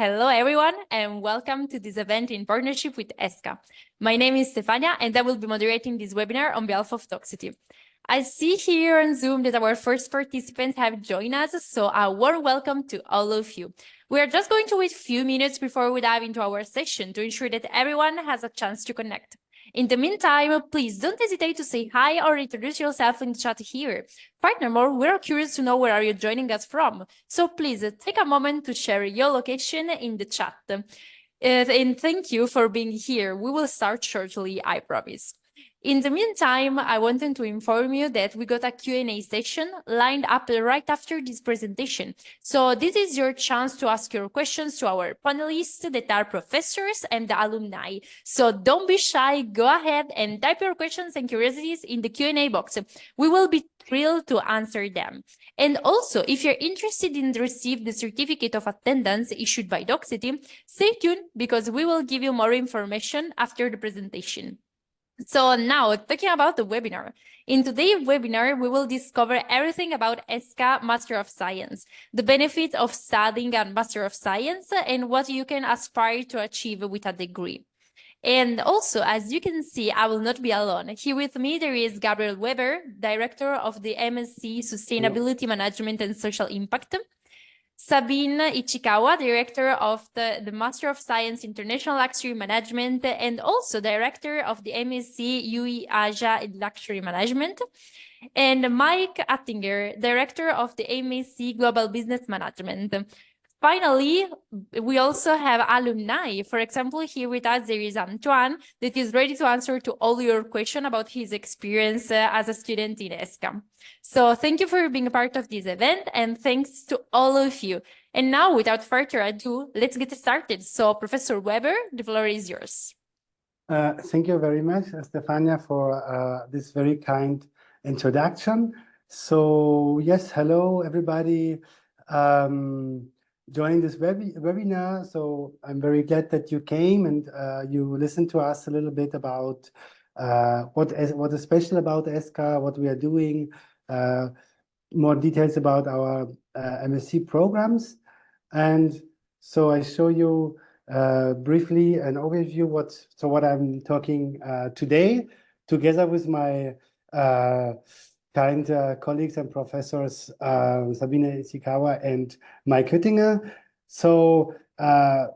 Hello, everyone, and welcome to this event in partnership with ESSCA. My name is Stefania, and I will be moderating this webinar on behalf of Toxity. I see here on Zoom that our first participants have joined us, so a warm welcome to all of you. We are just going to wait a few minutes before we dive into our session to ensure that everyone has a chance to connect. In the meantime, please don't hesitate to say hi or introduce yourself in the chat here. Furthermore, we're curious to know where are you joining us from. So please take a moment to share your location in the chat. And thank you for being here. We will start shortly, I promise. In the meantime, I wanted to inform you that we got a Q&A session lined up right after this presentation. So this is your chance to ask your questions to our panelists that are professors and the alumni. So don't be shy, go ahead and type your questions and curiosities in the Q&A box. We will be thrilled to answer them. And also, if you're interested in receive the certificate of attendance issued by Toxity, stay tuned because we will give you more information after the presentation. So now, talking about the webinar. In today's webinar, we will discover everything about ESSCA Master of Science, the benefits of studying a Master of Science, and what you can aspire to achieve with a degree. And also, as you can see, I will not be alone. Here with me, there is Gabriel Weber, Director of the MSc Sustainability Management and Social Impact. Sabine Ichikawa, Director of the Master of Science International Luxury Management and also Director of the MSc UE Asia Luxury Management. And Mike Attinger, Director of the MSc Global Business Management. Finally, we also have alumni. For example, here with us, there is Antoine that is ready to answer to all your questions about his experience as a student in ESSCA. So thank you for being a part of this event and thanks to all of you. And now, without further ado, let's get started. So Professor Weber, the floor is yours. Thank you very much, Stefania, for this very kind introduction. So yes, hello, everybody. Joining this webinar. So I'm very glad that you came and you listened to us a little bit about what is special about ESSCA, what we are doing, more details about our MSc programs. And so I show you briefly an overview what I'm talking today, together with my kind colleagues and professors Sabine Ichikawa and Mike Hüttinger. So I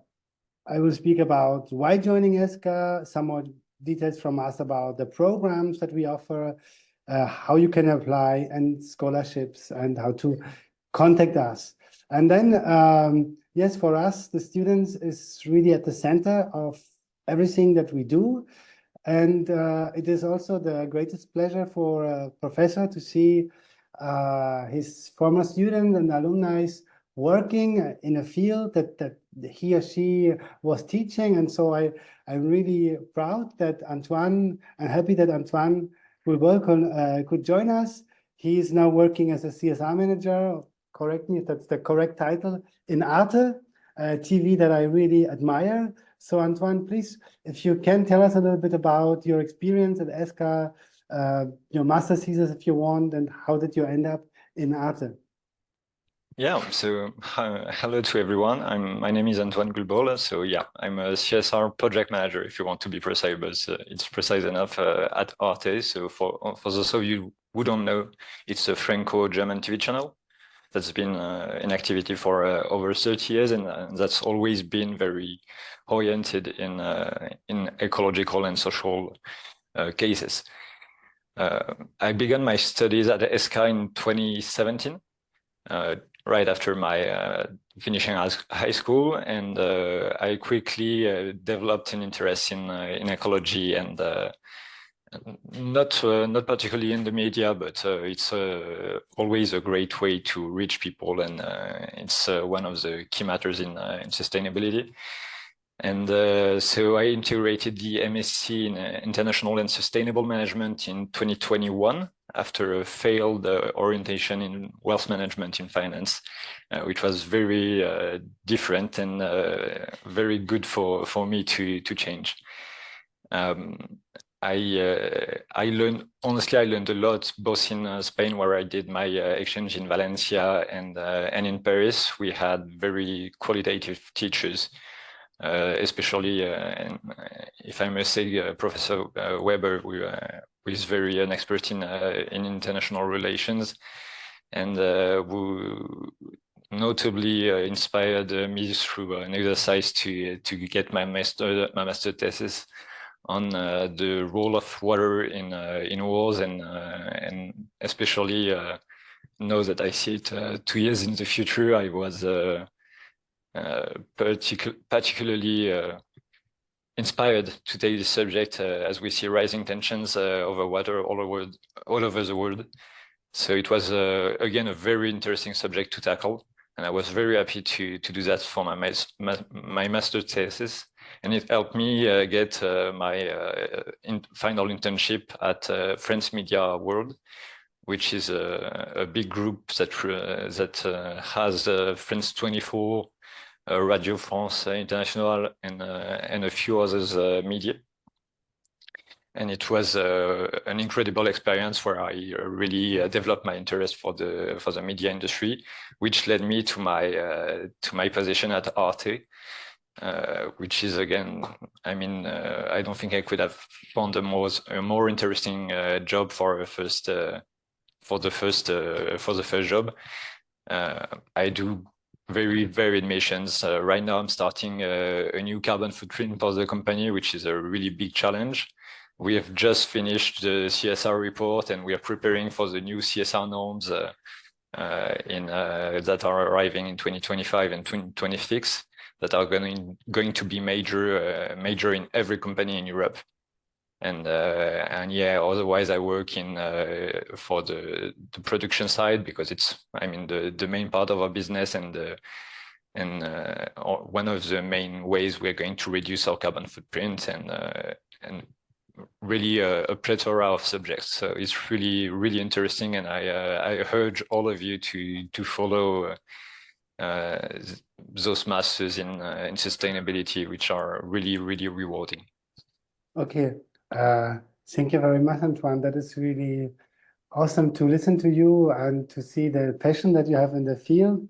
will speak about why joining ESSCA, some more details from us about the programs that we offer, how you can apply and scholarships and how to contact us. And then, yes, for us, the students is really at the center of everything that we do. And it is also the greatest pleasure for a professor to see his former students and alumni working in a field that he or she was teaching. And so I'm really proud that Antoine, I'm happy that Antoine could join us. He is now working as a CSR manager, correct me if that's the correct title, in Arte, TV that I really admire. So Antoine, please, if you can tell us a little bit about your experience at ESSCA, your master's thesis if you want, and how did you end up in Arte? Yeah, so hello to everyone. My name is Antoine Gulbola. So yeah, I'm a CSR project manager, if you want to be precise, but it's precise enough at Arte. So for those of you who don't know, it's a Franco-German TV channel that's been in activity for over 30 years, and that's always been very oriented in ecological and social cases. I began my studies at ESSCA in 2017, right after my finishing high school, and I quickly developed an interest in ecology and not particularly in the media, but it's always a great way to reach people, and it's one of the key matters in sustainability. And so I integrated the MSc in International and Sustainable Management in 2021 after a failed orientation in wealth management in finance, which was very different and very good for me to change. I learned, honestly, I learned a lot, both in Spain, where I did my exchange in Valencia, and in Paris. We had very qualitative teachers, especially, if I must say, Professor Weber, who is very an expert in international relations, and who notably inspired me through an exercise to get my master thesis on the role of water in wars, and especially now that I see it 2 years in the future, I was particularly inspired to take this subject as we see rising tensions over water all over the world. So it was again a very interesting subject to tackle, and I was very happy to do that for my master's thesis. And it helped me get my final internship at France Media World, which is a big group that has France 24, Radio France International, and a few others media. And it was an incredible experience where I really developed my interest for the media industry, which led me to my position at Arte, which is, again, I mean, I don't think I could have found a more interesting job for the first job. I do very varied missions. Right now, I'm starting a new carbon footprint for the company, which is a really big challenge. We have just finished the CSR report, and we are preparing for the new CSR norms that are arriving in 2025 and 2026, that are going to be major in every company in Europe. And yeah, otherwise I work for the production side, because it's, I mean, the main part of our business, and one of the main ways we're going to reduce our carbon footprint, and really a plethora of subjects. So it's really, really interesting, and I urge all of you to follow those masters in sustainability, which are really, really rewarding. Okay, thank you very much, Antoine. That is really awesome to listen to you and to see the passion that you have in the field.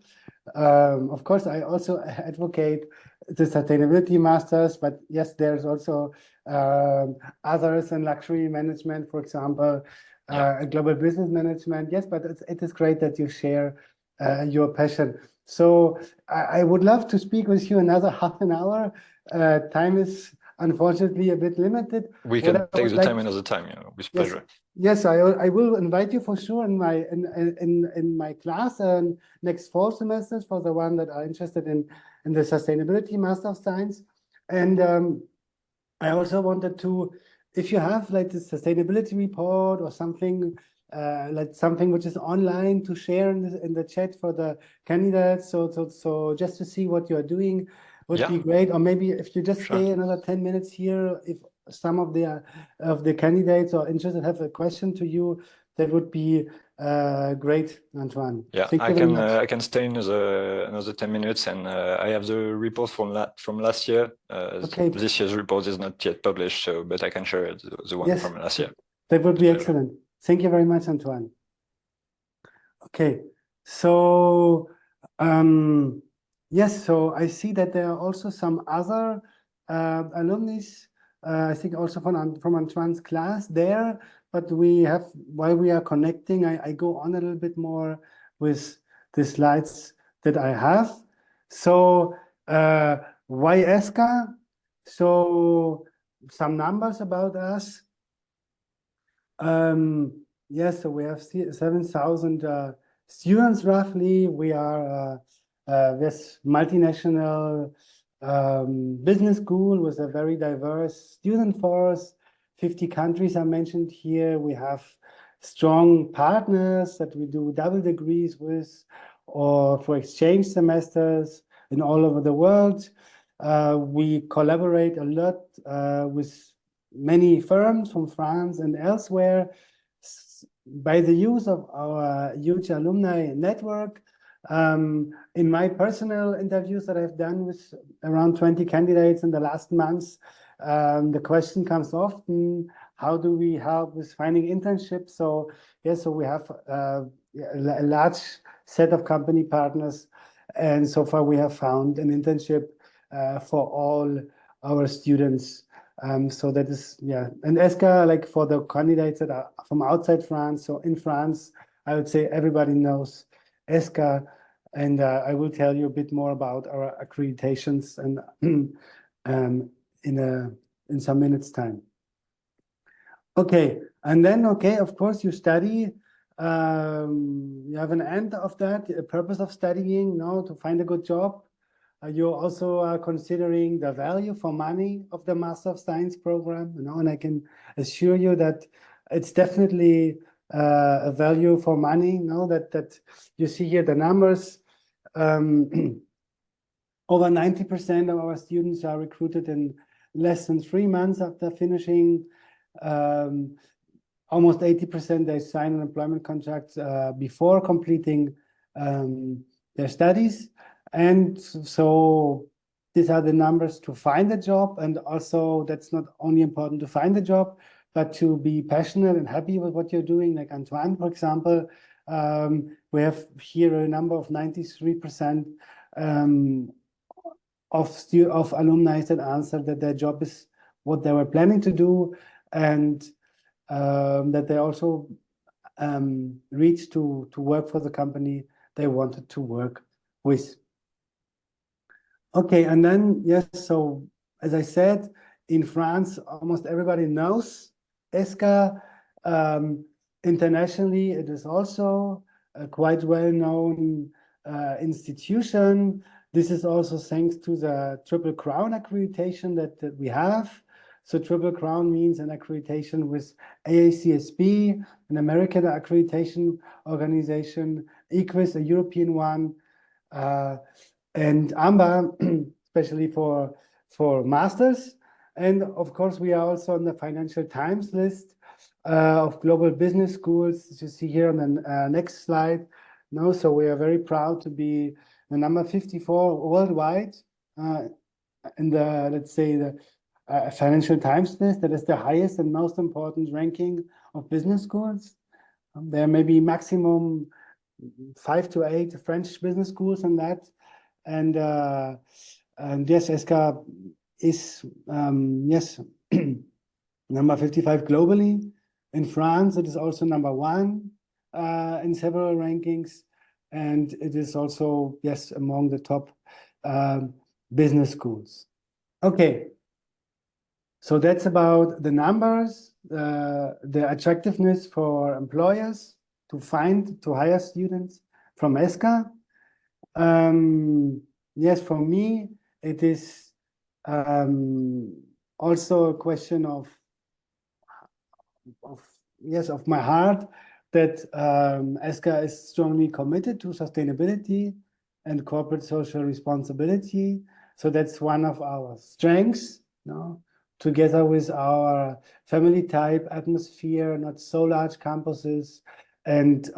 Of course, I also advocate the sustainability masters, but yes, there's also others in luxury management, for example, global business management. Yes, but it is great that you share your passion. So I would love to speak with you another half an hour. Time is unfortunately a bit limited. We can take the time another time, with pleasure. Yes, I will invite you for sure in my class next fall semesters, for the one that are interested in the Sustainability Master of Science. And I also wanted to, if you have like the sustainability report or something, like something which is online, to share in the chat for the candidates, so just to see what you are doing would be great. Or maybe if you just stay another 10 minutes here, if some of the candidates are interested, have a question to you, that would be great, Antoine. Yeah, I can stay another 10 minutes, and I have the report from last year. This year's report is not yet published, but I can share the one from last year. That would be excellent. Thank you very much, Antoine. Okay, so yes, so I see that there are also some other alumni, I think also from Antoine's class there, but while we are connecting, I go on a little bit more with the slides that I have. So why ESSCA? So some numbers about us. Yes, so we have 7,000 students roughly. We are this multinational business school with a very diverse student force. 50 countries are mentioned here. We have strong partners that we do double degrees with, or for exchange semesters in all over the world. We collaborate a lot with many firms from France and elsewhere by the use of our huge alumni network. In my personal interviews that I've done with around 20 candidates in the last months, the question comes often, how do we help with finding internships? So yes, so we have a large set of company partners, and so far we have found an internship for all our students. So that is, yeah. And ESSCA, like for the candidates that are from outside France, so in France, I would say everybody knows ESSCA. And I will tell you a bit more about our accreditations and in some minutes time. Okay, and then, okay, of course, you study. You have an end of that, a purpose of studying, to find a good job. You're also considering the value for money of the Master of Science program, and I can assure you that it's definitely a value for money, that you see here the numbers. Over 90% of our students are recruited in less than 3 months after finishing. Almost 80% they sign an employment contract before completing their studies. And so these are the numbers to find a job. And also that's not only important to find a job, but to be passionate and happy with what you're doing. Like Antoine, for example, we have here a number of 93% of alumni that answered that their job is what they were planning to do, and that they also reached to work for the company they wanted to work with. Okay, and then, yes, so as I said, in France, almost everybody knows ESSCA. Internationally, it is also a quite well-known institution. This is also thanks to the Triple Crown accreditation that we have. So Triple Crown means an accreditation with AACSB, an American accreditation organization, EQUIS, a European one, and AMBA, especially for masters. And of course, we are also on the Financial Times list of global business schools, as you see here on the next slide. So we are very proud to be the number 54 worldwide in the, let's say, the Financial Times list. That is the highest and most important ranking of business schools. There may be maximum 5 to 8 French business schools on that. And yes, ESSCA is, yes, number 55 globally. In France, it is also number 1 in several rankings. And it is also, yes, among the top business schools. Okay. So that's about the numbers, the attractiveness for employers to hire students from ESSCA. Yes, for me, it is also a question of my heart that ESSCA is strongly committed to sustainability and corporate social responsibility. So that's one of our strengths, together with our family type atmosphere, not so large campuses. And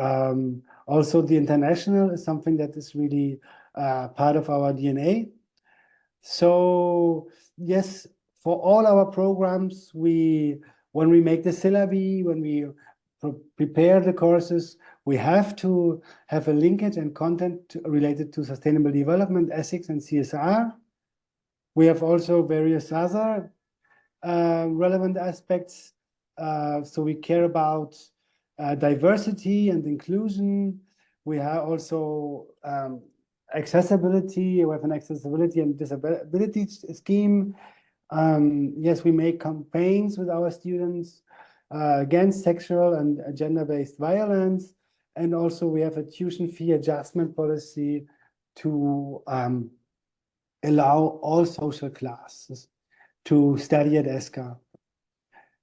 also the international is something that is really part of our DNA. So yes, for all our programs, when we make the syllabi, when we prepare the courses, we have to have a linkage and content related to sustainable development, ethics, and CSR. We have also various other relevant aspects. So we care about diversity and inclusion. We have also accessibility. We have an accessibility and disability scheme. Yes, we make campaigns with our students against sexual and gender-based violence. And also we have a tuition fee adjustment policy to allow all social classes to study at ESSCA.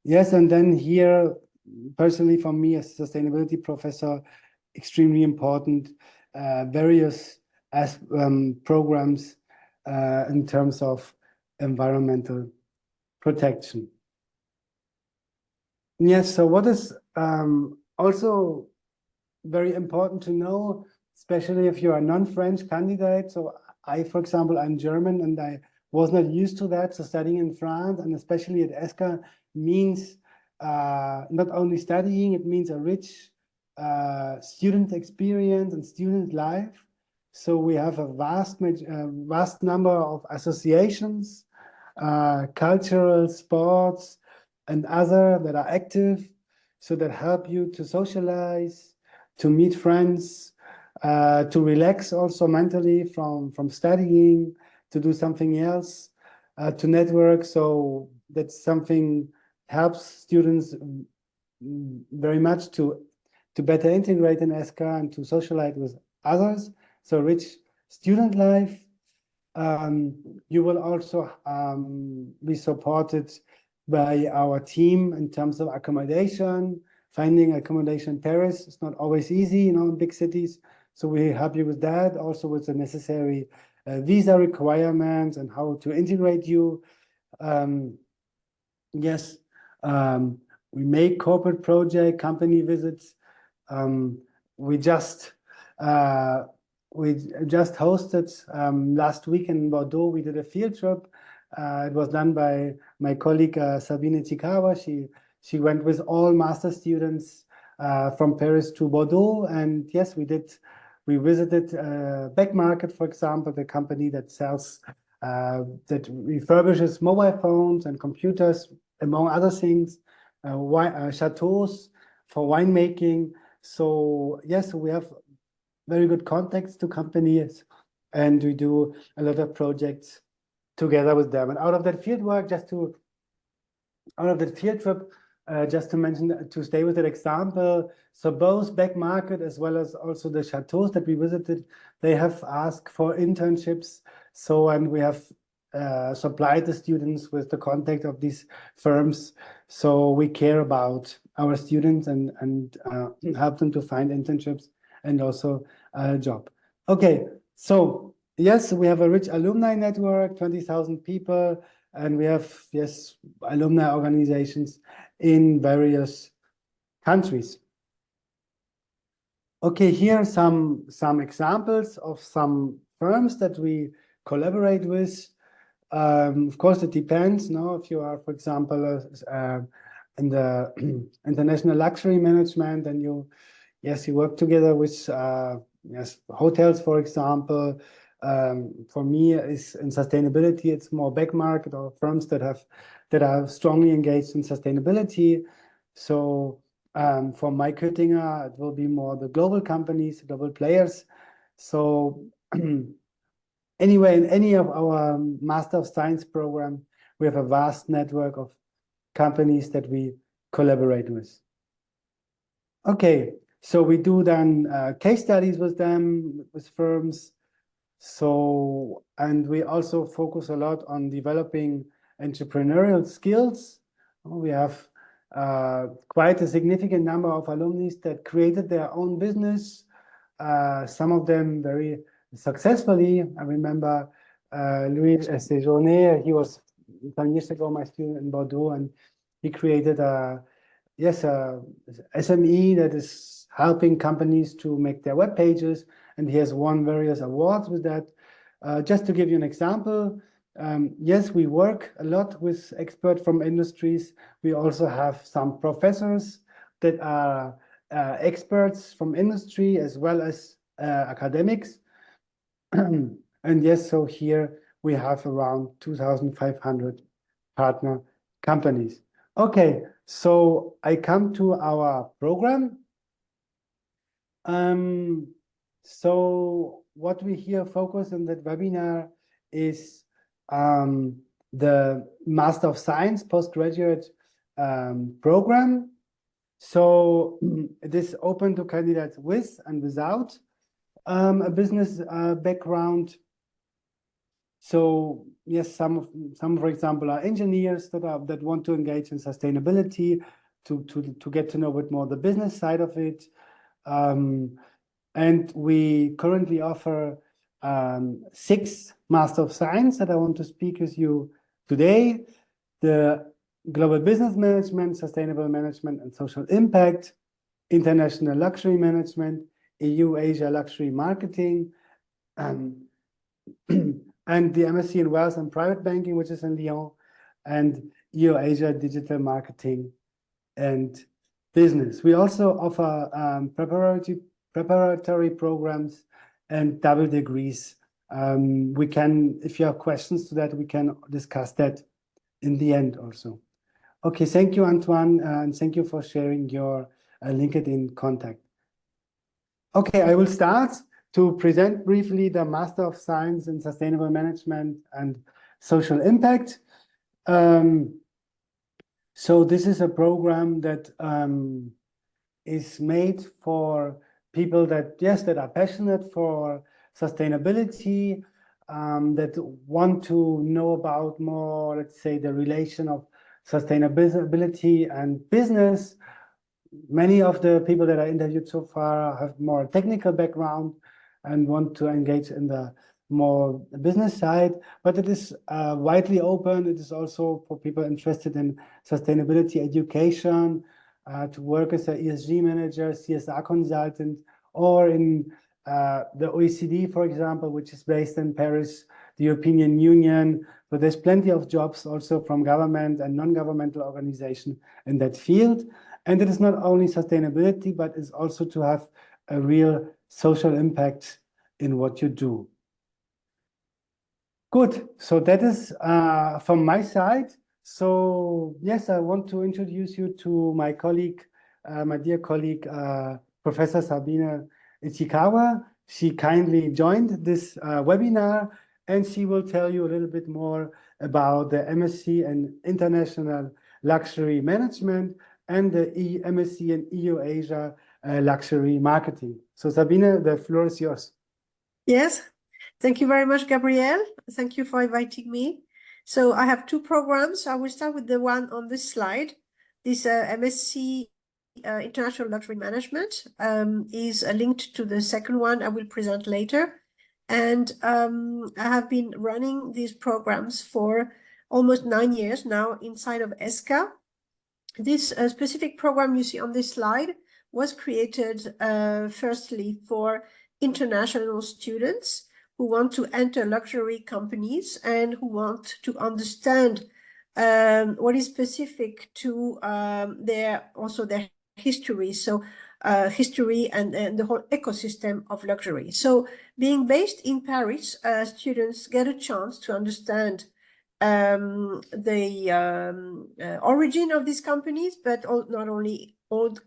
Yes, and then here, personally for me as a sustainability professor, extremely important, various programs in terms of environmental protection. Yes, so what is also very important to know, especially if you are a non-French candidate. So I, for example, I'm German and I was not used to that. So studying in France and especially at ESSCA means not only studying, it means a rich student experience and student life. So we have a vast number of associations, cultural, sports, and other that are active, so that help you to socialize, to meet friends, to relax also mentally from studying, to do something else, to network. So that's something helps students very much to better integrate in ESSCA and to socialize with others. So rich student life. You will also be supported by our team in terms of accommodation. Finding accommodation in Paris is not always easy, in big cities. So we help you with that, also with the necessary visa requirements and how to integrate you. Yes, we make corporate project, company visits. We just hosted last week in Bordeaux. We did a field trip. It was done by my colleague Sabine Chikawa. She went with all master students from Paris to Bordeaux, and yes, we visited Back Market, for example, the company that sells that refurbishes mobile phones and computers, among other things, chateaus for winemaking. So yes, we have very good contacts to companies, and we do a lot of projects together with them. And out of that field work, out of that field trip, just to mention, to stay with that example, so both Back Market as well as also the chateaus that we visited, they have asked for internships. So, and we have supplied the students with the contact of these firms. So we care about our students and help them to find internships and also a job. Okay, so yes, we have a rich alumni network, 20,000 people, and we have, yes, alumni organizations in various countries. Okay, here are some examples of some firms that we collaborate with. Of course, it depends. If you are, for example, in the international luxury management, then you work together with hotels, for example. For me, is in sustainability, it's more Back Market or firms that are strongly engaged in sustainability. So for Mike Hüttinger, it will be more the global companies, global players. So anyway, in any of our Master of Science program, we have a vast network of companies that we collaborate with. Okay, so we do then case studies with them, with firms. So, and we also focus a lot on developing entrepreneurial skills. We have quite a significant number of alumni that created their own business, some of them very successfully. I remember Louis Séjourné, he was 10 years ago my student in Bordeaux, and he created a SME that is helping companies to make their web pages, and he has won various awards with that. Just to give you an example, yes, we work a lot with experts from industries. We also have some professors that are experts from industry as well as academics. And yes, so here we have around 2,500 partner companies. Okay, so I come to our program. So what we here focus on that webinar is the Master of Science postgraduate program. So it is open to candidates with and without a business background. So yes, some, for example, are engineers that want to engage in sustainability, to get to know a bit more the business side of it. And we currently offer 6 Master of Science that I want to speak with you today. The Global Business Management, Sustainable Management and Social Impact, International Luxury Management, EU-Asia Luxury Marketing, and the MSc in Wealth and Private Banking, which is in Lyon, and EU-Asia Digital Marketing and business. We also offer preparatory programs and double degrees. We can, if you have questions to that, we can discuss that in the end also. Okay, thank you, Antoine, and thank you for sharing your LinkedIn contact. Okay, I will start to present briefly the Master of Science in Sustainable Management and Social Impact. So this is a program that is made for people that, yes, that are passionate for sustainability, that want to know about more, let's say, the relation of sustainability and business. Many of the people that I interviewed so far have more technical background and want to engage in the more business side, but it is widely open. It is also for people interested in sustainability education, to work as an ESG manager, CSR consultant, or in the OECD, for example, which is based in Paris, the European Union. So there's plenty of jobs also from government and non-governmental organization in that field. And it is not only sustainability, but it's also to have a real social impact in what you do. Good. So that is from my side. So yes, I want to introduce you to my colleague, my dear colleague, Professor Sabine Ichikawa. She kindly joined this webinar, and she will tell you a little bit more about the MSc in International Luxury Management and the MSc in EU Asia Luxury Marketing. So Sabine, the floor is yours. Yes, thank you very much, Gabrielle. Thank you for inviting me. So I have two programs. I will start with the one on this slide. This MSc International Luxury Management is linked to the second one I will present later. And I have been running these programs for almost 9 years now inside of ESSCA. This specific program you see on this slide was created firstly for international students who want to enter luxury companies and who want to understand what is specific to their history. So history and the whole ecosystem of luxury. So being based in Paris, students get a chance to understand the origin of these companies, but not only old,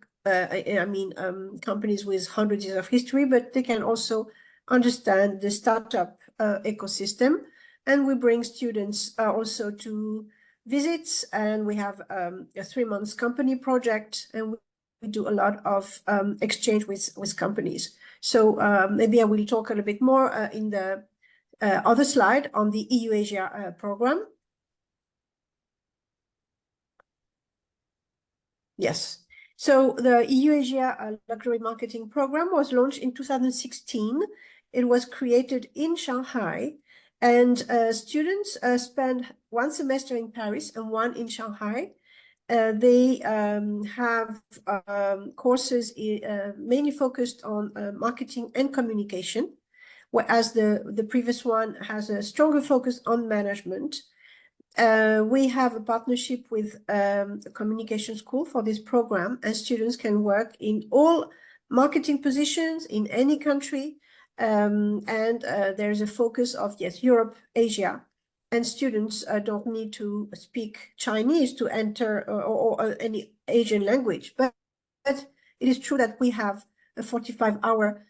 companies with hundreds of years of history, but they can also understand the startup ecosystem. And we bring students also to visits, and we have a 3-month company project, and we do a lot of exchange with companies. So maybe I will talk a little bit more in the other slide on the EU Asia program. Yes. So the EU Asia Luxury Marketing Program was launched in 2016. It was created in Shanghai, and students spend 1 semester in Paris and 1 in Shanghai. They have courses mainly focused on marketing and communication, whereas the previous one has a stronger focus on management. We have a partnership with a communication school for this program, and students can work in all marketing positions in any country. And there's a focus of, yes, Europe, Asia, and students don't need to speak Chinese to enter or any Asian language. But it is true that we have a 45-hour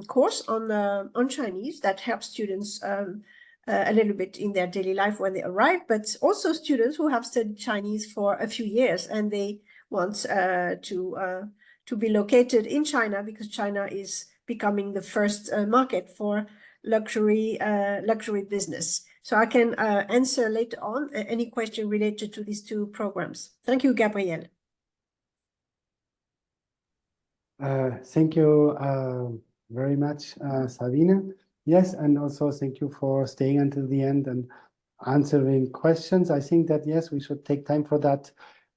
course on Chinese that helps students a little bit in their daily life when they arrive, but also students who have studied Chinese for a few years and they want to be located in China because China is becoming the first market for luxury business. So I can answer later on any question related to these two programs. Thank you, Gabrielle. Thank you very much, Sabine. Yes, and also thank you for staying until the end and answering questions. I think that, yes, we should take time for that.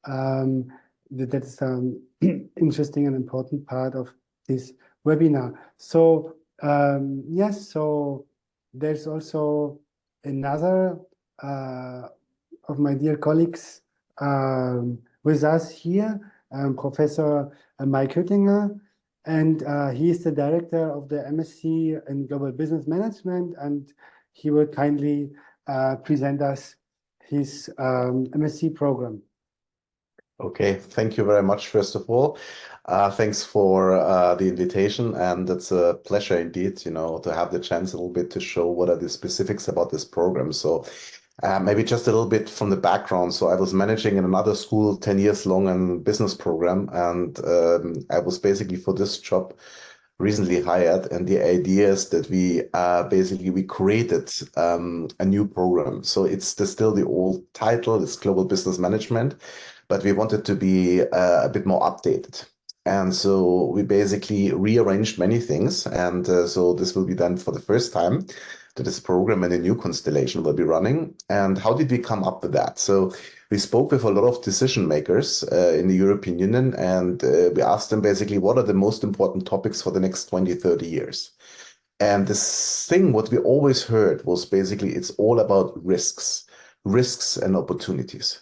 That is an interesting and important part of this webinar. So, yes, so there's also another of my dear colleagues, with us here, Professor Mike Hüttinger, and he is the director of the MSc in Global Business Management, and he will kindly present us his MSc program. Okay, thank you very much, first of all. Thanks for the invitation, and it's a pleasure indeed, to have the chance a little bit to show what are the specifics about this program. So maybe just a little bit from the background. So I was managing in another school 10 years long and business program, and I was basically for this job recently hired, and the idea is that we created a new program. So it's still the old title, it's Global Business Management, but we wanted to be a bit more updated. And so we basically rearranged many things. And so this will be done for the first time to this program, and a new constellation will be running. And how did we come up with that? So we spoke with a lot of decision makers in the European Union, and we asked them basically, what are the most important topics for the next 20, 30 years? And this thing, what we always heard was basically, it's all about risks and opportunities.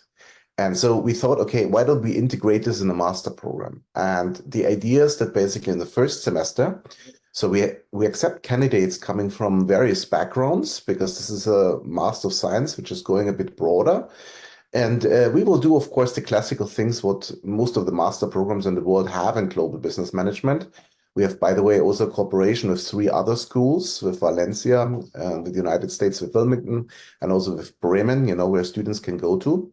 And so we thought, okay, why don't we integrate this in a master program? And the idea is that basically in the first semester, so we accept candidates coming from various backgrounds, because this is a Master of Science, which is going a bit broader. And we will do, of course, the classical things what most of the master programs in the world have in global business management. We have, by the way, also a cooperation with 3 other schools, with Valencia, with the United States, with Wilmington, and also with Bremen, where students can go to.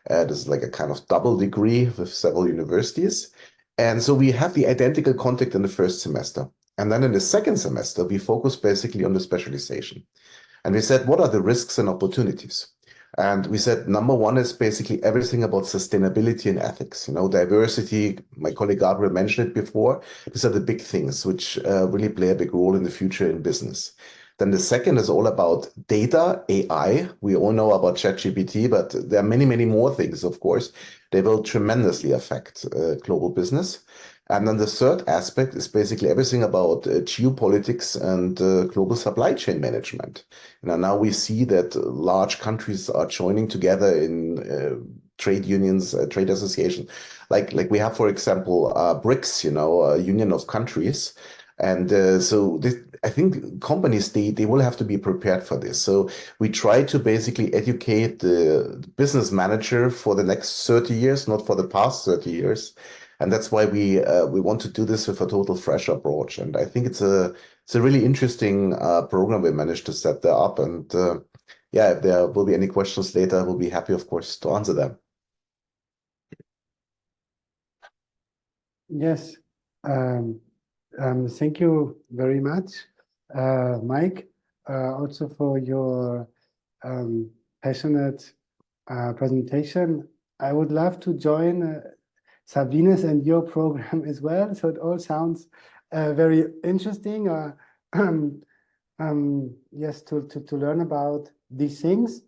This is like a kind of double degree with several universities. And so we have the identical contact in the first semester. And then in the second semester, we focus basically on the specialization. And we said, what are the risks and opportunities? And we said, number one is basically everything about sustainability and ethics, diversity. My colleague Gabriel mentioned it before. These are the big things which really play a big role in the future in business. Then the second is all about data, AI. We all know about ChatGPT, but there are many, many more things, of course. They will tremendously affect global business. And then the third aspect is basically everything about geopolitics and global supply chain management. Now we see that large countries are joining together in trade unions, trade associations. Like we have, for example, BRICS, a union of countries. And so I think companies, they will have to be prepared for this. So we try to basically educate the business manager for the next 30 years, not for the past 30 years. And that's why we want to do this with a total fresh approach. And I think it's a really interesting program we managed to set there up. And if there will be any questions later, we'll be happy, of course, to answer them. Yes. Thank you very much, Mike, also for your passionate presentation. I would love to join Sabines and your program as well. So it all sounds very interesting. Yes, to learn about these things.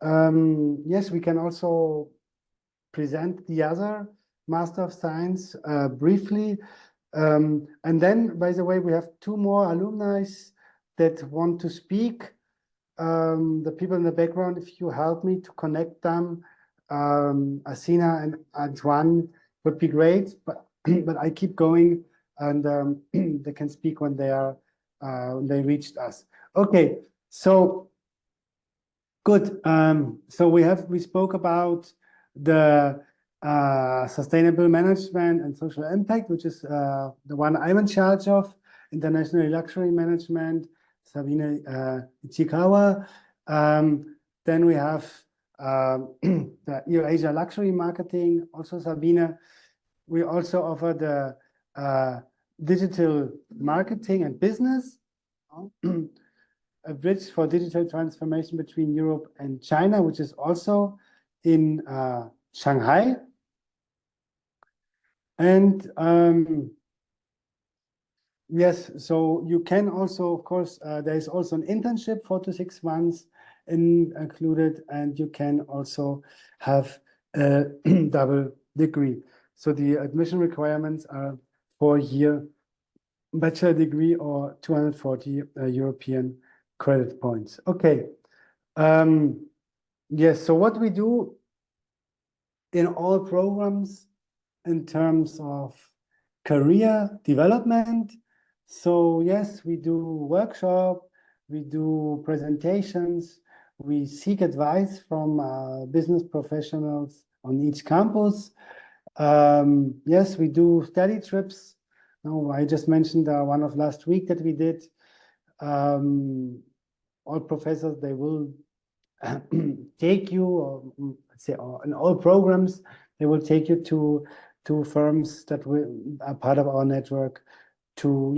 Yes, we can also present the other Master of Science briefly. And then, by the way, we have 2 more alumni that want to speak. The people in the background, if you help me to connect them, Asina and Antoine, would be great. But I keep going, and they can speak when they reached us. Okay, so good. So we spoke about the sustainable management and social impact, which is the one I'm in charge of, international luxury management, Sabine Ichikawa. Then we have the Eurasia luxury marketing, also Sabine. We also offer the digital marketing and business, a bridge for digital transformation between Europe and China, which is also in Shanghai. And yes, so you can also, of course, there is also an internship 4 to 6 months included, and you can also have a double degree. So the admission requirements are 4-year bachelor degree or 240 European credit points. Okay. Yes, so what we do in all programs in terms of career development. So yes, we do workshop, we do presentations, we seek advice from business professionals on each campus. Yes, we do study trips. No, I just mentioned one of last week that we did. All professors, they will take you, or let's say, or in all programs, they will take you to firms that are part of our network to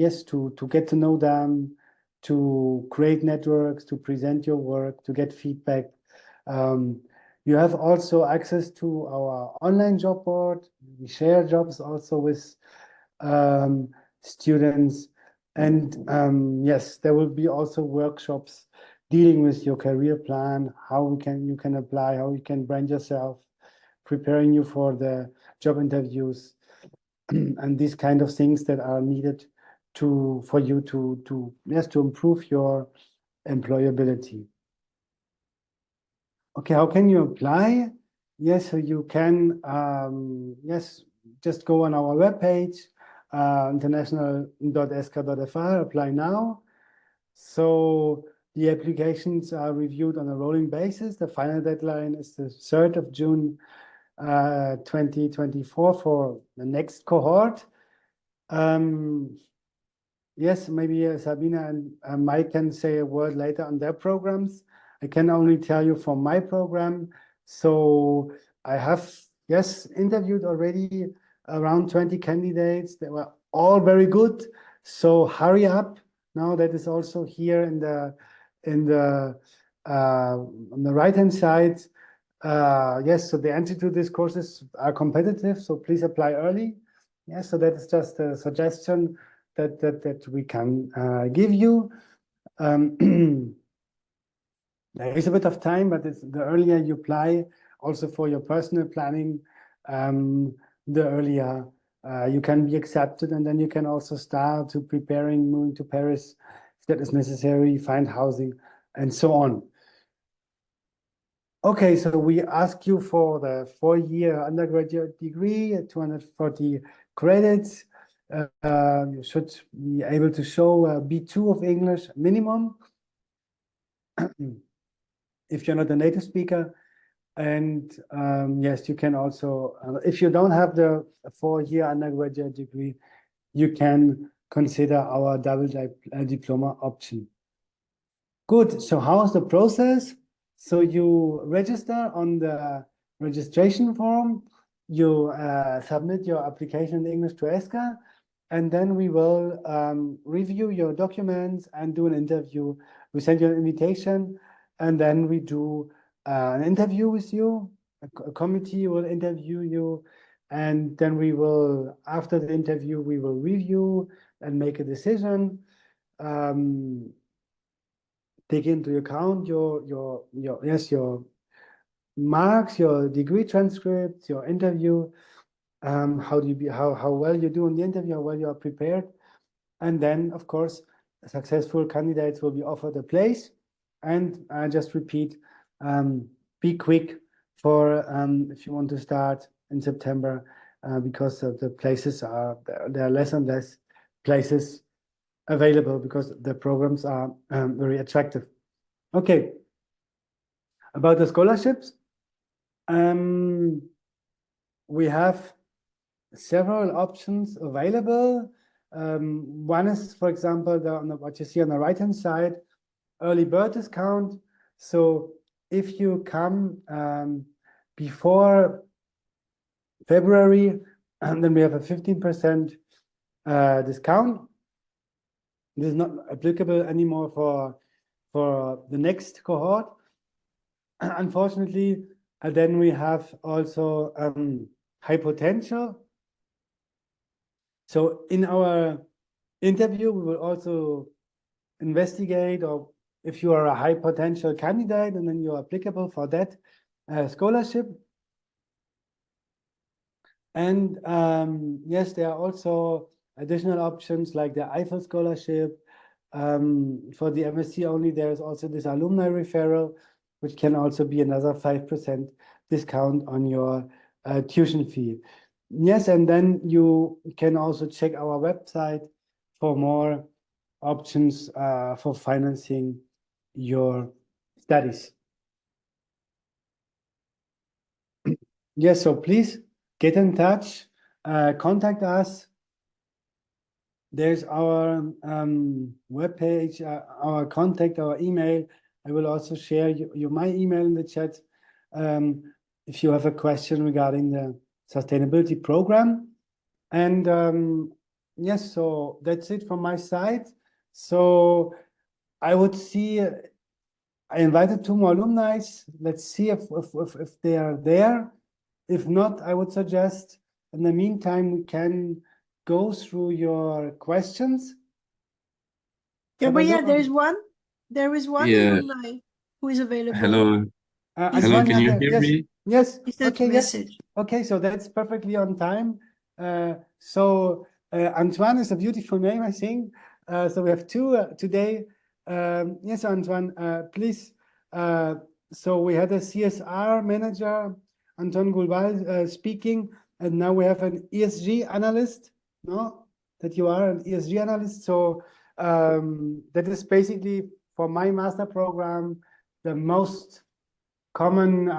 get to know them, to create networks, to present your work, to get feedback. You have also access to our online job board. We share jobs also with students. And yes, there will be also workshops dealing with your career plan, how you can apply, how you can brand yourself, preparing you for the job interviews, and these kind of things that are needed for you to improve your employability. Okay, how can you apply? Yes, so you can just go on our webpage, international.essca.fr, apply now. So the applications are reviewed on a rolling basis. The final deadline is the 3rd of June 2024 for the next cohort. Yes, maybe Sabina and Mike can say a word later on their programs. I can only tell you for my program. So I have, yes, interviewed already around 20 candidates. They were all very good. So hurry up. Now that is also here on the right-hand side. Yes, so the entry to these courses are competitive, so please apply early. Yes, so that is just a suggestion that we can give you. There is a bit of time, but the earlier you apply, also for your personal planning, the earlier you can be accepted, and then you can also start to preparing moving to Paris if that is necessary, find housing, and so on. Okay, so we ask you for the 4-year undergraduate degree, 240 credits. You should be able to show a B2 of English minimum if you're not a native speaker. And yes, you can also, if you don't have the 4-year undergraduate degree, you can consider our double diploma option. Good, so how's the process? So you register on the registration form, you submit your application in English to ESSCA, and then we will review your documents and do an interview. We send you an invitation, and then we do an interview with you. A committee will interview you, and then we will, after the interview, we will review and make a decision. Take into account your marks, your degree transcripts, your interview, how well you do in the interview, how well you are prepared. And then, of course, successful candidates will be offered a place. And I just repeat, be quick for if you want to start in September, because the places there are less and less places available because the programs are very attractive. Okay, about the scholarships, we have several options available. One is, for example, what you see on the right-hand side, early bird discount. So if you come before February, then we have a 15% discount. This is not applicable anymore for the next cohort, unfortunately. And then we have also high potential. So in our interview, we will also investigate, or if you are a high potential candidate and then you're applicable for that scholarship. And yes, there are also additional options like the Eiffel Scholarship. For the MSc only, there is also this alumni referral, which can also be another 5% discount on your tuition fee. Yes, and then you can also check our website for more options for financing your studies. Yes, so please get in touch, contact us. There's our webpage, our contact, our email. I will also share my email in the chat if you have a question regarding the sustainability program. And yes, so that's it from my side. So I would see, I invited 2 more alumni. Let's see if they are there. If not, I would suggest in the meantime, we can go through your questions. Yeah, But but I yeah, don't- there is one Yeah. alumni who is available. Hello. He Hello, sent can you a- hear yes, me? yes. He sent a Okay, yes. message. Okay, so that's perfectly on time. Antoine is a beautiful name, I think. So we have 2 today. Yes, Antoine, please. So we had a CSR manager, Antoine Goulbal, speaking, and now we have an ESG analyst, no? That you are an ESG analyst. So that is basically for my master program, the most common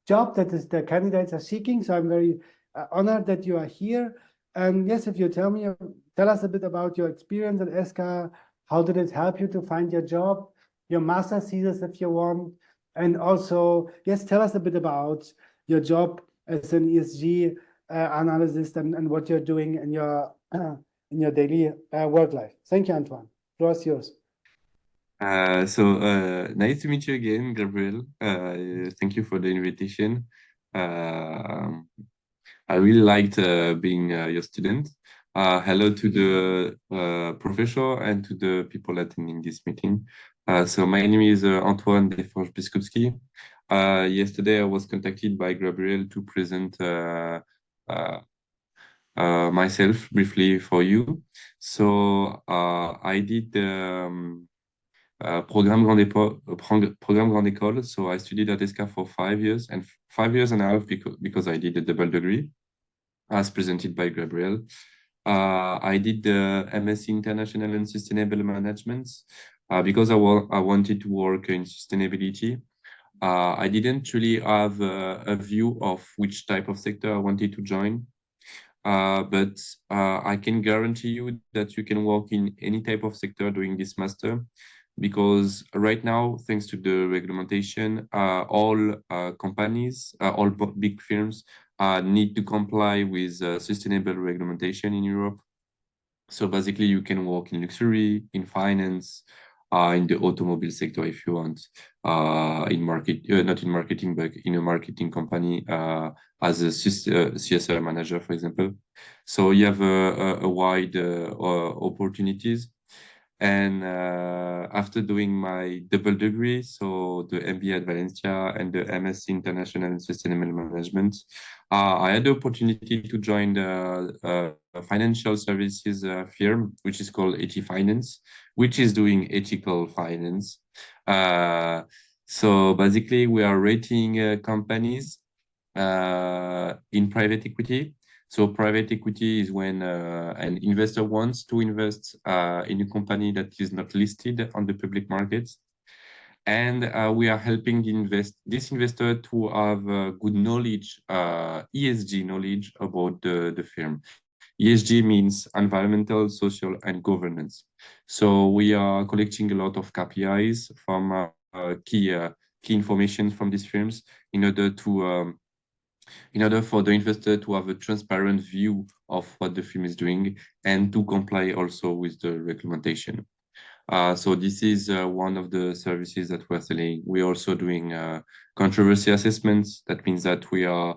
job that is the candidates are seeking. So I'm very honored that you are here. And yes, if you tell us a bit about your experience at ESSCA, how did it help you to find your job, your master thesis if you want, and also, yes, tell us a bit about your job as an ESG analyst and what you're doing in your daily work life. Thank you, Antoine. The floor is yours. Nice to meet you again, Gabriel. Thank you for the invitation. I really liked being your student. Hello to the professor and to the people attending this meeting. So my name is Antoine Desforges-Biskupski. Yesterday I was contacted by Gabriel to present myself briefly for you. So I did Programme Grande École. So I studied at ESSCA for 5 years and 5 years and a half because I did a double degree as presented by Gabriel. I did the MSc International and Sustainable Management because I wanted to work in sustainability. I didn't really have a view of which type of sector I wanted to join. But I can guarantee you that you can work in any type of sector doing this master, because right now, thanks to the regulation, all companies, all big firms need to comply with sustainable regulation in Europe. So basically, you can work in luxury, in finance, in the automobile sector if you want, not in marketing, but in a marketing company as a CSR manager, for example. So you have a wide opportunities. And after doing my double degree, so the MBA at Valencia and the MSc International and Sustainable Management, I had the opportunity to join the financial services firm, which is called ET Finance, which is doing ethical finance. So basically, we are rating companies in private equity. So private equity is when an investor wants to invest in a company that is not listed on the public markets. And we are helping this investor to have good knowledge, ESG knowledge about the firm. ESG means environmental, social, and governance. So we are collecting a lot of KPIs from key information from these firms in order for the investor to have a transparent view of what the firm is doing and to comply also with the regulation. So this is one of the services that we're selling. We're also doing controversy assessments. That means that we are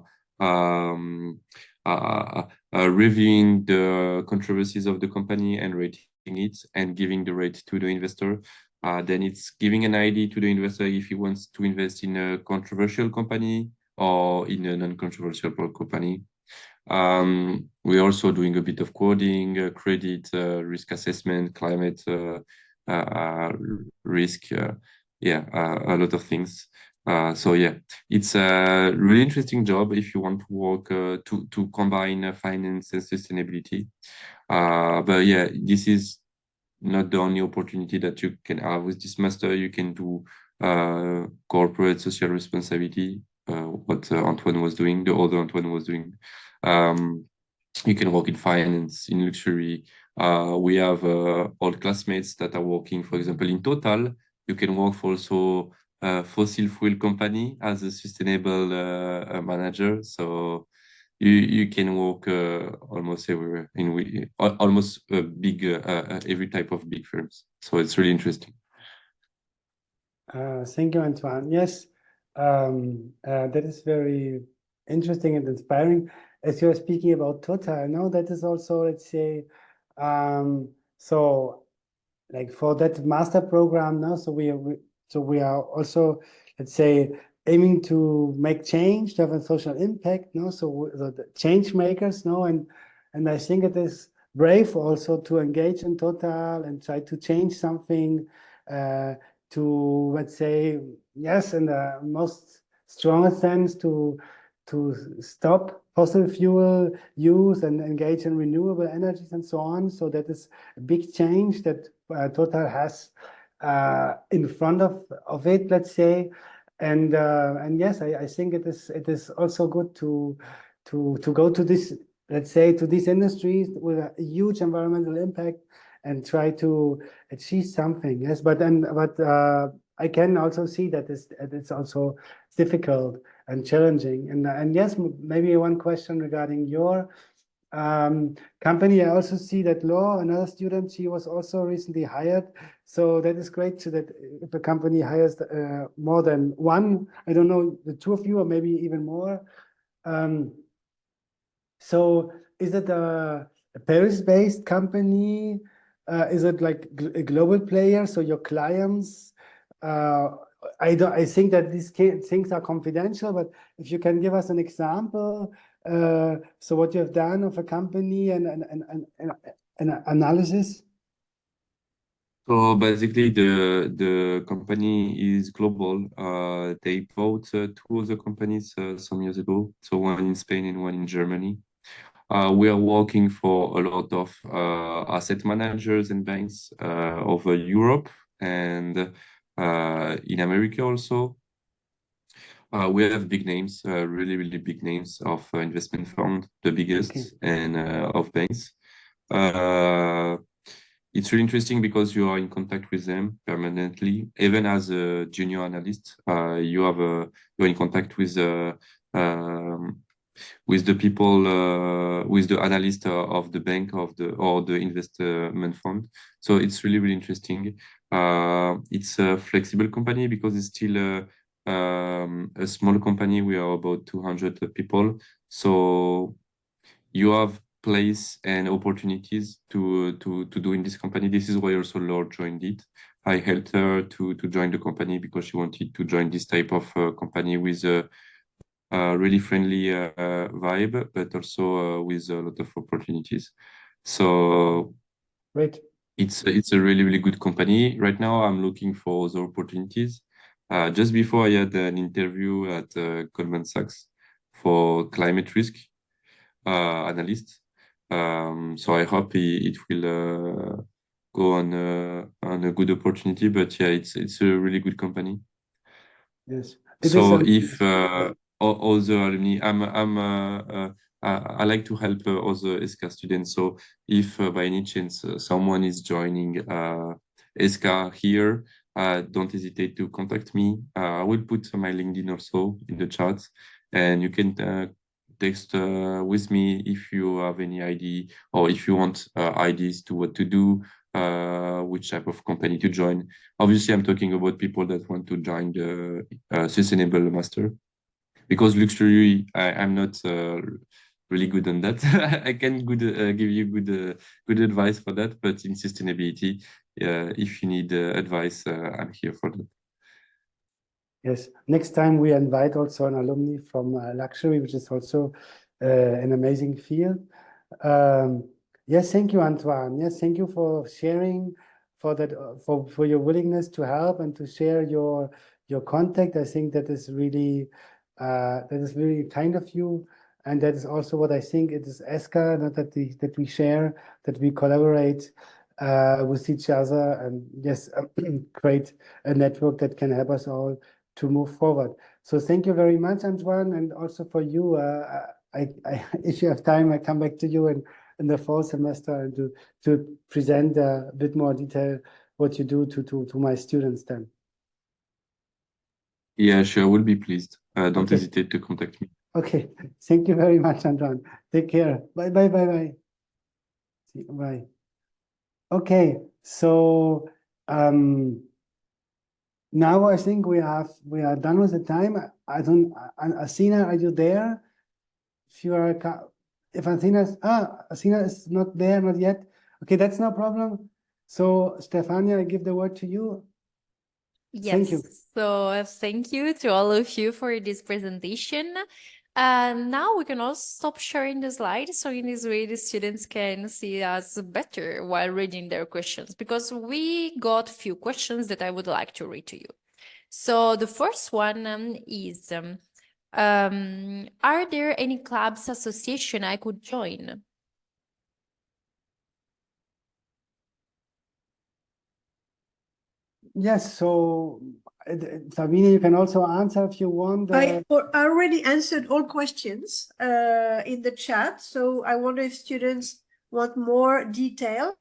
reviewing the controversies of the company and rating it and giving the rate to the investor. Then it's giving an idea to the investor if he wants to invest in a controversial company or in a non-controversial company. We're also doing a bit of coding, credit, risk assessment, climate risk, a lot of things. So yeah, it's a really interesting job if you want to work to combine finance and sustainability. But yeah, this is not the only opportunity that you can have with this master. You can do corporate social responsibility, what Antoine was doing, the other Antoine was doing. You can work in finance, in luxury. We have all classmates that are working, for example, in Total. You can work for also fossil fuel company as a sustainable manager. So you can work almost everywhere in almost big every type of big firms. So it's really interesting. Thank you, Antoine. Yes, that is very interesting and inspiring. As you are speaking about Total, no, that is also, let's say, so like for that master program, no, so we are also, let's say, aiming to make change, to have a social impact, no, so the change makers, no, and I think it is brave also to engage in Total and try to change something, to, let's say, yes, in the most strongest sense, to stop fossil fuel use and engage in renewable energies and so on. So that is a big change that Total has in front of it, let's say. And yes, I think it is also good to go to this, let's say, to these industries with a huge environmental impact and try to achieve something. Yes, but I can also see that it's also difficult and challenging. And yes, maybe one question regarding your company. I also see that Laura, another student, she was also recently hired. So that is great that if a company hires more than one, I don't know, the two of you or maybe even more. So is it a Paris-based company? Is it like a global player? So your clients, I think that these things are confidential, but if you can give us an example, so what you have done of a company and an analysis. So basically, the company is global. They bought two other companies some years ago. So one in Spain and one in Germany. We are working for a lot of asset managers and banks over Europe and in America also. We have big names, really, really big names of investment fund, the biggest, Okay. and of banks. It's really interesting because you are in contact with them permanently. Even as a junior analyst, you're in contact with the people, with the analyst of the bank or the investment fund. So it's really, really interesting. It's a flexible company because it's still a small company. We are about 200 people. So you have place and opportunities to do in this company. This is why also Laura joined it. I helped her to join the company because she wanted to join this type of company with a really friendly vibe, but also with a lot of opportunities. So Great. It's a really, really good company. Right now, I'm looking for other opportunities. Just before I had an interview at Goldman Sachs for climate risk analyst. So I hope it will go on a good opportunity. But yeah, it's a really good company. Yes. So if other alumni, I like to help other ESSCA students. So if by any chance someone is joining ESSCA here, don't hesitate to contact me. I will put my LinkedIn also in the chat, and you can text with me if you have any idea or if you want ideas to what to do, which type of company to join. Obviously, I'm talking about people that want to join the sustainable master, because luxury, I'm not really good on that. I can give you good advice for that, but in sustainability, if you need advice, I'm here for that. Yes. Next time we invite also an alumni from luxury, which is also an amazing field. Yes, thank you, Antoine. Yes, thank you for sharing, for that, for your willingness to help and to share your your contact. I think that is really kind of you. And that is also what I think it is ESSCA, not that we share, that we collaborate with each other, and yes, create a network that can help us all to move forward. So thank you very much, Antoine, and also for you. If you have time, I come back to you in the fall semester and to present a bit more detail what you do to my students then. Yeah, sure, we'll be pleased. Don't Okay. hesitate to contact me. Okay, thank you very much, Antoine. Take care. Bye, bye, bye, bye. See you, bye. Okay, so now I think we are done with the time. Asina, are you there? If you are, if Asina is not there, not yet. Okay, that's no problem. So Stefania, I give the word to you. Yes. Thank you. So thank you to all of you for this presentation. Now we can also stop sharing the slides, so in this way the students can see us better while reading their questions, because we got few questions that I would like to read to you. So the first one is, are there any clubs, association I could join? Yes, so Sabine, you can also answer if you want. I already answered all questions in the chat, so I wonder if students want more detail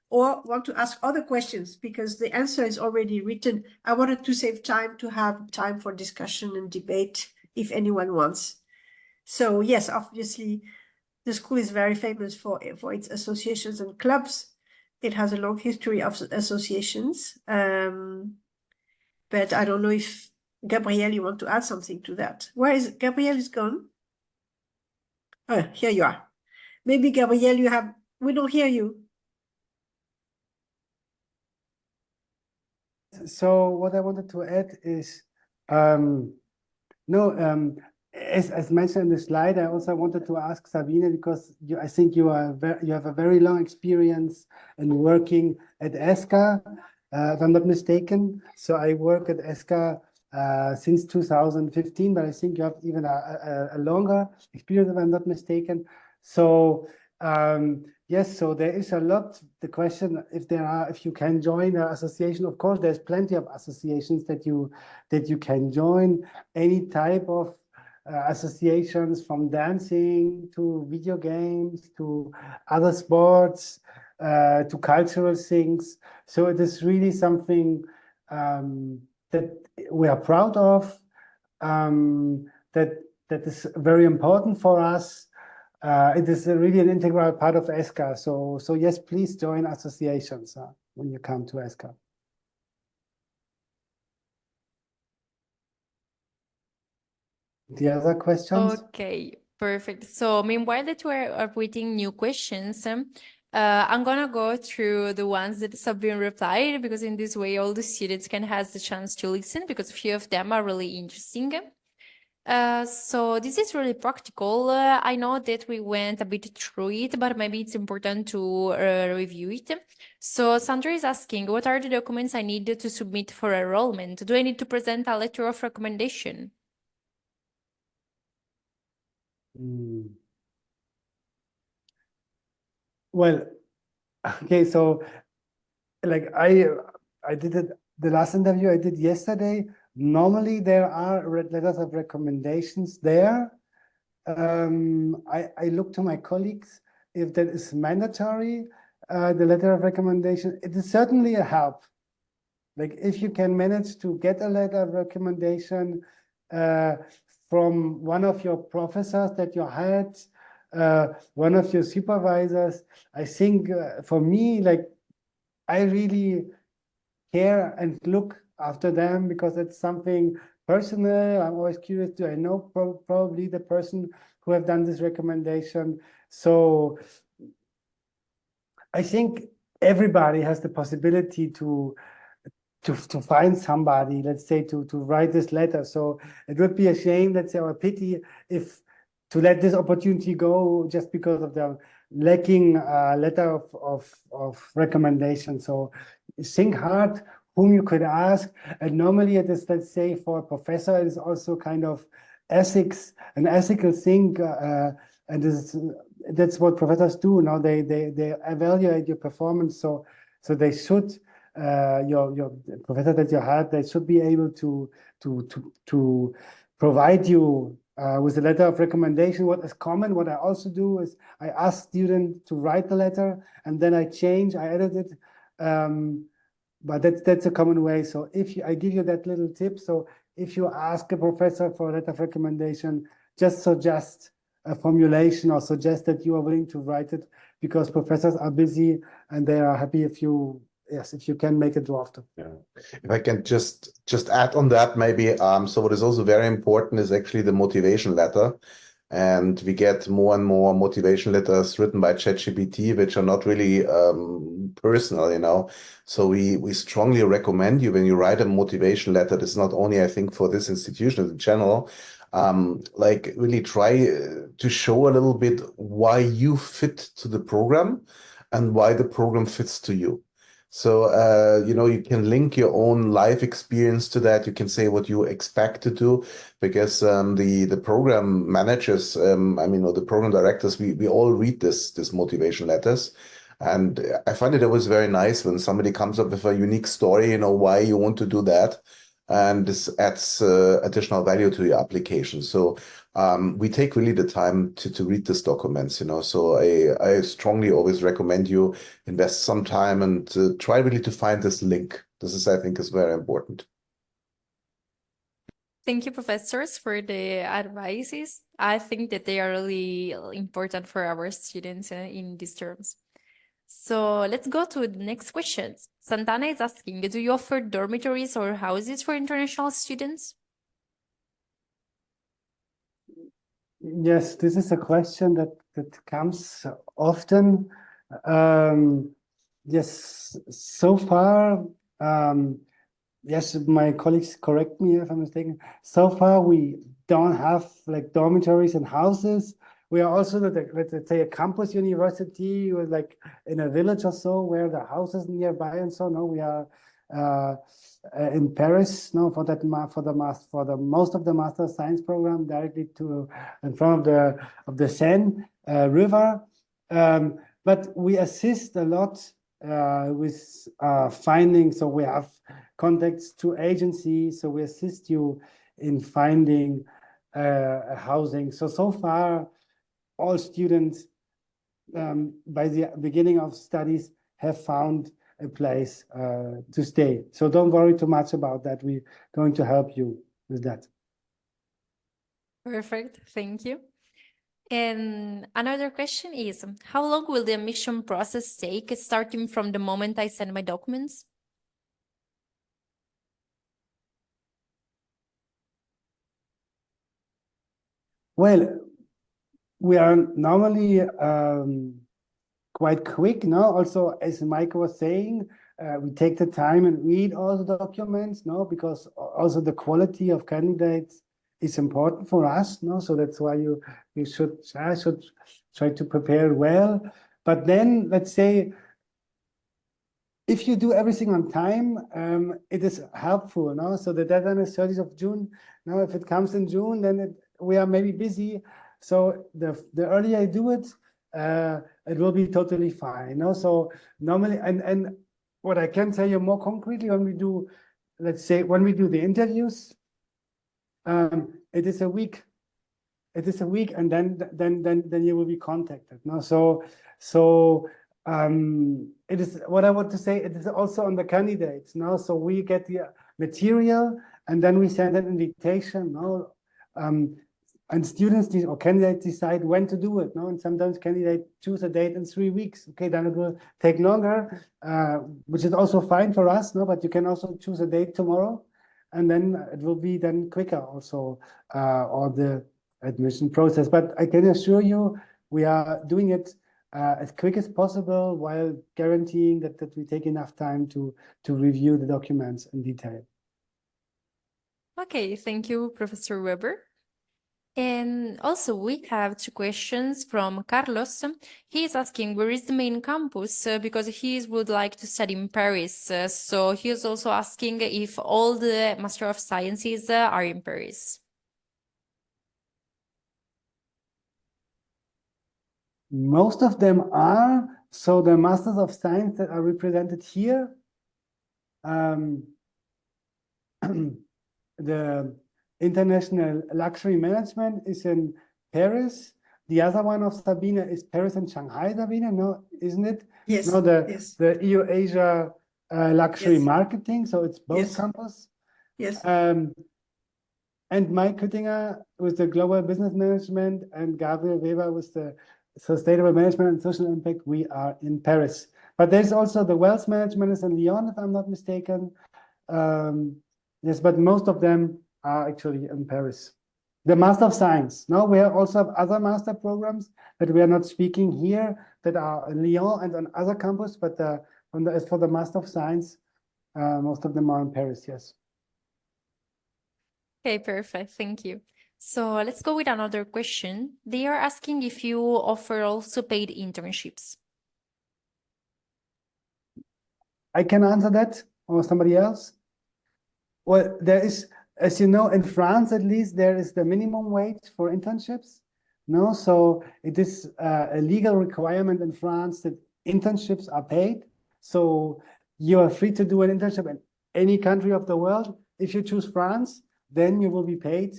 or want to ask other questions, because the answer is already written. I wanted to save time to have time for discussion and debate if anyone wants. So yes, obviously, the school is very famous for its associations and clubs. It has a long history of associations. But I don't know if Gabrielle, you want to add something to that. Where is Gabrielle is gone? Oh, here you are. Maybe Gabrielle, we don't hear you. So what I wanted to add is, as mentioned in the slide, I also wanted to ask Sabine, because I think you have a very long experience in working at ESSCA, if I'm not mistaken. So I work at ESSCA since 2015, but I think you have even a longer experience, if I'm not mistaken. So yes, so there is a lot. The question, if you can join an association, of course, there's plenty of associations that you can join. Any type of associations, from dancing to video games to other sports to cultural things. So it is really something that we are proud of. That is very important for us. It is really an integral part of ESSCA. So yes, please join associations when you come to ESSCA. The other questions? Okay, perfect. So meanwhile that we're waiting new questions, I'm gonna go through the ones that have been replied, because in this way all the students can have the chance to listen, because a few of them are really interesting. So this is really practical. I know that we went a bit through it, but maybe it's important to review it. So Sandra is asking, what are the documents I need to submit for enrollment? Do I need to present a letter of recommendation? Well, okay, so like I did it, the last interview I did yesterday. Normally there are letters of recommendations there. I look to my colleagues if that is mandatory, the letter of recommendation. It is certainly a help. Like if you can manage to get a letter of recommendation from one of your professors that you had, one of your supervisors, I think for me, like I really care and look after them, because it's something personal. I'm always curious, do I know probably the person who have done this recommendation? So I think everybody has the possibility to find somebody, let's say, to write this letter. So it would be a shame, let's say, or a pity if to let this opportunity go just because of the lacking letter of recommendation. So think hard whom you could ask. And normally it is, let's say, for a professor, it is also kind of ethics, an ethical thing. And that's what professors do. Now they evaluate your performance. So they should, your professor that you had, they should be able to provide you with a letter of recommendation. What is common, what I also do is I ask students to write the letter, and then I edit it. But that's a common way. So I give you that little tip. So if you ask a professor for a letter of recommendation, just suggest a formulation or suggest that you are willing to write it, because professors are busy and they are happy if you can make a draft. Yeah. If I can just add on that, maybe, so what is also very important is actually the motivation letter. And we get more and more motivation letters written by ChatGPT, which are not really personal, you know. So we strongly recommend you, when you write a motivation letter, it's not only, I think, for this institution in general, like really try to show a little bit why you fit to the program and why the program fits to you. So, you know, you can link your own life experience to that. You can say what you expect to do, because the program managers, I mean, or the program directors, we all read this motivation letters. And I find it always very nice when somebody comes up with a unique story, you know, why you want to do that. And this adds additional value to your application. So we take really the time to read these documents, you know. So I strongly always recommend you invest some time and try really to find this link. This is, I think, is very important. Thank you, professors, for the advices. I think that they are really important for our students in these terms. So let's go to the next questions. Santana is asking, do you offer dormitories or houses for international students? Yes, this is a question that comes often. Yes, so far, yes, my colleagues correct me if I'm mistaken. So far, we don't have like dormitories and houses. We are also, let's say, a campus university, with like in a village or so, where the house is nearby and so. No, we are in Paris. No, for the most of the master science program, directly in front of the Seine river. But we assist a lot with finding. So we have contacts to agencies. So we assist you in finding housing. So far, all students by the beginning of studies have found a place to stay. So don't worry too much about that. We're going to help you with that. Perfect, thank you. And another question is, how long will the admission process take, starting from the moment I send my documents? Well, we are normally quite quick, no? Also, as Mike was saying, we take the time and read all the documents, no? Because also the quality of candidates is important for us, no? So that's why you should try to prepare well. But then, let's say, if you do everything on time, it is helpful, no? So the deadline is 30th of June. Now, if it comes in June, then we are maybe busy. So the earlier I do it, it will be totally fine. No? So normally, and what I can tell you more concretely, when we do, let's say, when we do the interviews, it is a week. It is a week, and then you will be contacted. No? So it is what I want to say. It is also on the candidates. No? So we get the material, and then we send an invitation. No? And students or candidates decide when to do it. No? And sometimes candidates choose a date in 3 weeks. Okay, then it will take longer, which is also fine for us. No, but you can also choose a date tomorrow, and then it will be then quicker also, or the admission process. But I can assure you, we are doing it as quick as possible, while guaranteeing that we take enough time to review the documents in detail. Okay, thank you, Professor Weber. And also, we have two questions from Carlos. He is asking where is the main campus because he would like to study in Paris. So he is also asking if all the Master of Sciences are in Paris. Most of them are. So the Masters of Science that are represented here, the International Luxury Management is in Paris. The other one of Sabine is Paris and Shanghai, Sabine, no, isn't it? Yes, No, yes, the EU Asia Luxury Yes. Marketing, so it's both Yes. campus. yes. And Mike Küttinger with the Global Business Management and Gabriel Weber with the Sustainable Management and Social Impact, we are in Paris. But there's also the Wealth Management is in Lyon, if I'm not mistaken. Yes, but most of them are actually in Paris. The Master of Science. No, we also have other master programs that we are not speaking here that are in Lyon and on other campus, but as for the Master of Science, most of them are in Paris, yes. Okay, perfect. Thank you. So let's go with another question. They are asking if you offer also paid internships. I can answer that, or somebody else. Well, there is, as you know, in France at least, there is the minimum wage for internships. No, so it is a legal requirement in France that internships are paid. So you are free to do an internship in any country of the world. If you choose France, then you will be paid,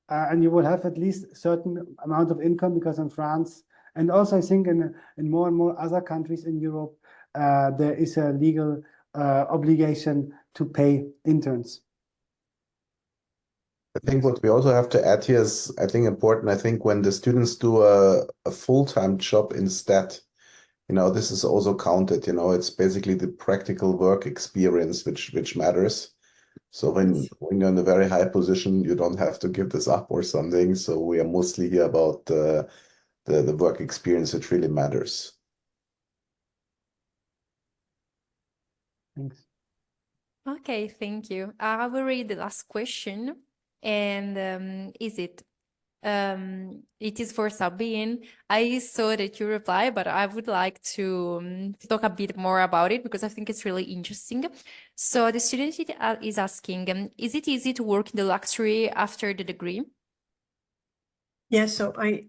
and you will have at least a certain amount of income, because in France, and also I think in more and more other countries in Europe, there is a legal obligation to pay interns. I think what we also have to add here is, I think, important. I think when the students do a full-time job instead, this is also counted. It's basically the practical work experience which matters. So when you're in a very high position, you don't have to give this up or something. So we are mostly here about the work experience which really matters. Thanks. Okay, thank you. I will read the last question. And it is for Sabine. I saw that you replied, but I would like to talk a bit more about it because I think it's really interesting. So the student is asking, is it easy to work in the luxury after the degree? Yes, so I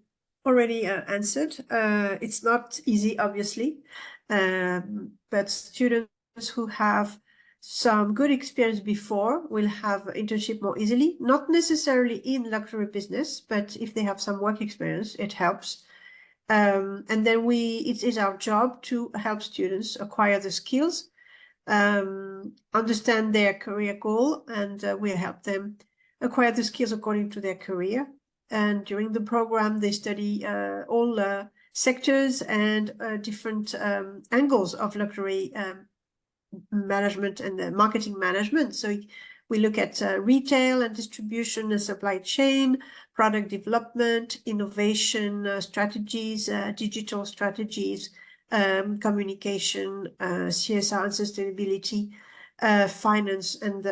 already answered. It's not easy, obviously, but students who have some good experience before will have internship more easily, not necessarily in luxury business, but if they have some work experience, it helps. And then it is our job to help students acquire the skills, understand their career goal, and we help them acquire the skills according to their career. And during the program, they study all sectors and different angles of luxury management and marketing management. So we look at retail and distribution and supply chain, product development, innovation strategies, digital strategies, communication, CSR and sustainability, finance, and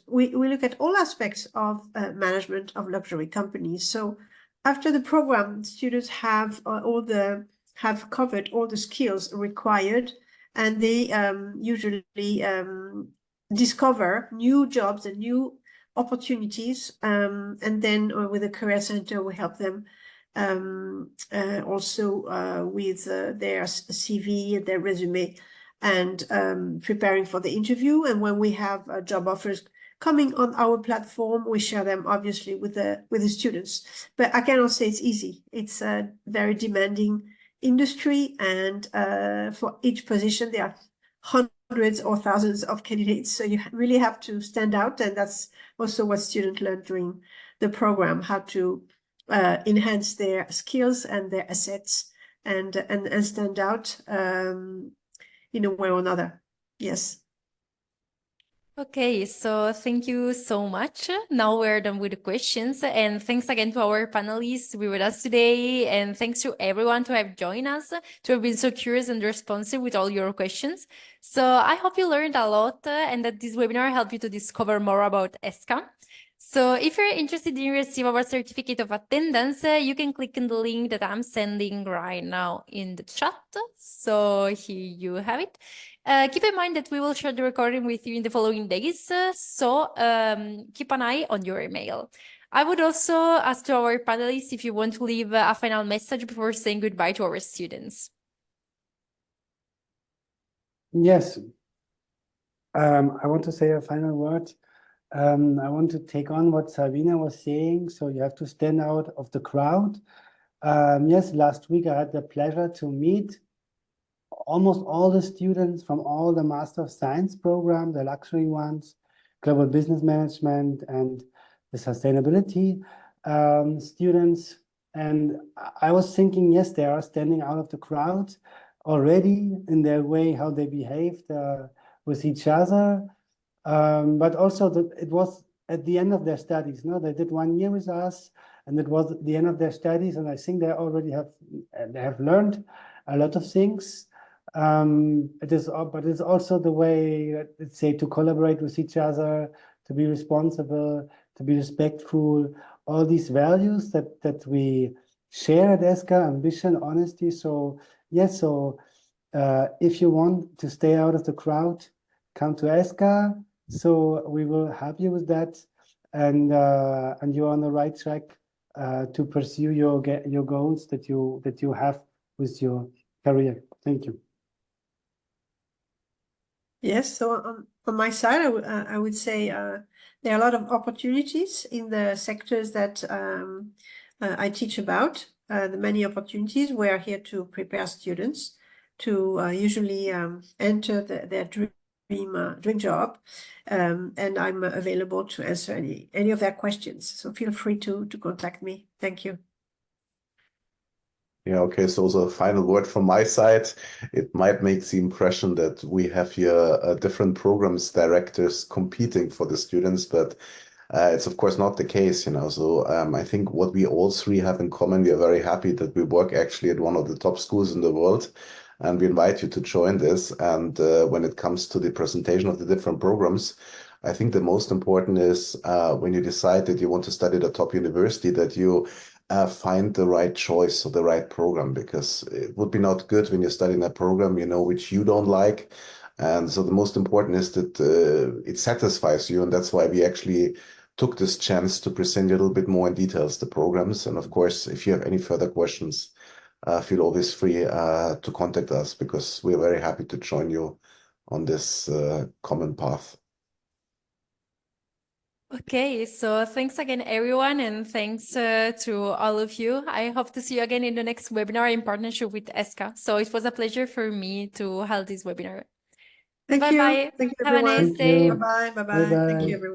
we look at all aspects of management of luxury companies. So after the program, students have covered all the skills required, and they usually discover new jobs and new opportunities. And then with the Career Center, we help them also with their CV, their resume, and preparing for the interview. And when we have job offers coming on our platform, we share them obviously with the students. But I cannot say it's easy. It's a very demanding industry, and for each position there are hundreds or thousands of candidates, so you really have to stand out. And that's also what students learn during the program, how to enhance their skills and their assets and stand out in a way or another. Yes. Okay, so thank you so much. Now we're done with the questions, and thanks again to our panelists to be with us today, and thanks to everyone to have joined us, to have been so curious and responsive with all your questions. So I hope you learned a lot and that this webinar helped you to discover more about ESSCA. So if you're interested in receive our certificate of attendance, you can click on the link that I'm sending right now in the chat. So here you have it. Keep in mind that we will share the recording with you in the following days, so keep an eye on your email. I would also ask to our panelists if you want to leave a final message before saying goodbye to our students. Yes. I want to say a final word. I want to take on what Sabina was saying. So you have to stand out of the crowd. Yes, last week I had the pleasure to meet almost all the students from all the Master of Science program, the luxury ones, global business management, and the sustainability students. And I was thinking, yes, they are standing out of the crowd already in their way, how they behaved with each other. But also it was at the end of their studies. No, they did 1 year with us, and it was at the end of their studies. And I think they already have learned a lot of things. But it's also the way, let's say, to collaborate with each other, to be responsible, to be respectful, all these values that we share at ESSCA, ambition, honesty. So yes, so if you want to stay out of the crowd, come to ESSCA. So we will help you with that, and you're on the right track to pursue your goals that you have with your career. Thank you. Yes, so on my side, I would say there are a lot of opportunities in the sectors that I teach about. The many opportunities, we are here to prepare students to usually enter their dream job, and I'm available to answer any of their questions. So feel free to contact me. Thank you. Yeah, okay, so the final word from my side, it might make the impression that we have here different programs directors competing for the students, but it's of course not the case, you know. So I think what we all three have in common, we are very happy that we work actually at one of the top schools in the world, and we invite you to join this. And when it comes to the presentation of the different programs, I think the most important is when you decide that you want to study at a top university, that you find the right choice or the right program, because it would be not good when you're studying a program, you know, which you don't like. And so the most important is that it satisfies you. And that's why we actually took this chance to present you a little bit more in details the programs. And of course, if you have any further questions, feel always free to contact us, because we're very happy to join you on this common path. Okay, so thanks again, everyone, and thanks to all of you. I hope to see you again in the next webinar in partnership with ESSCA. So it was a pleasure for me to hold this webinar. Thank you. Bye-bye. Thank you, Have a everyone. nice day. Bye-bye. Bye-bye. Thank Bye-bye. you, everyone.